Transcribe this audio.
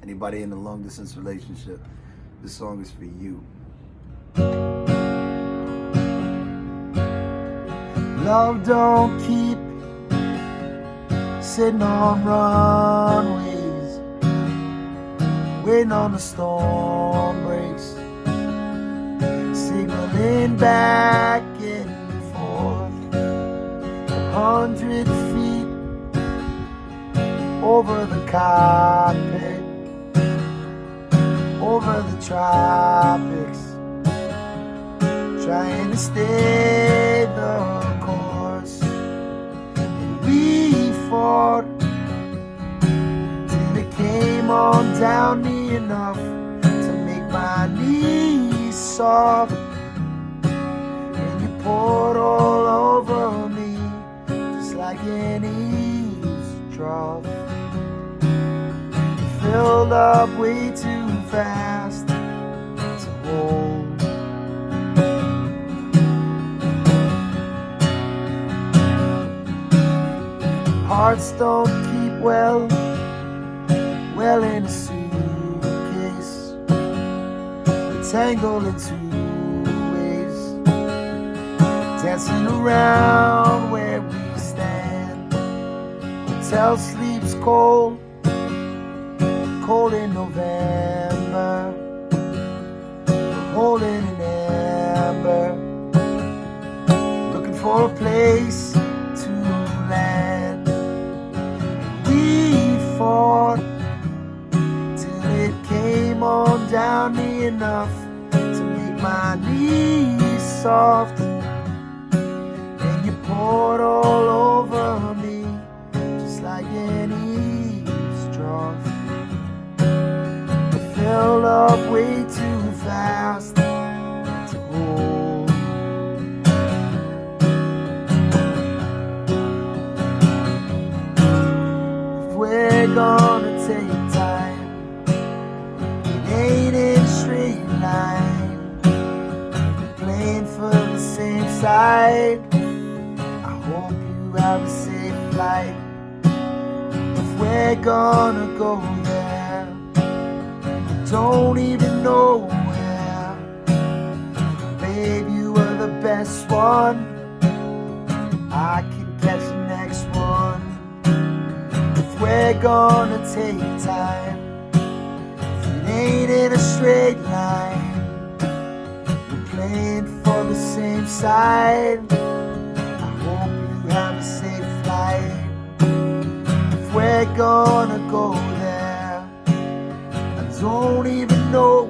Anybody in a long distance relationship, this song is for you. Love don't keep sitting on runways, waiting on the storm breaks, signaling back and forth 100 feet over the cockpit, over the tropics, trying to stay the course. And we fought till it came on down near enough to make my knees soft. And you poured all over me just like an eavesdrop. You filled up way too fast to hold. Hearts don't keep well in a suitcase. We're tangled in two ways, dancing around where we stand. Hotel sleeps cold in November. We're holding an ember, looking for a place to land. We fought till it came on down near enough to make my knees soft. And you poured all over me just like an eavesdrop. You filled up way too fast to hold. If we're gonna take time, it ain't in a straight line. We're playing for the same side. I hope you have a safe flight. If we're gonna go there, I don't even know where. Babe, you were the best one. I can catch the next one. If we're gonna take time, if it ain't in a straight line, we're playing for the same side. I hope you have a safe flight. If we're gonna go there, I don't even know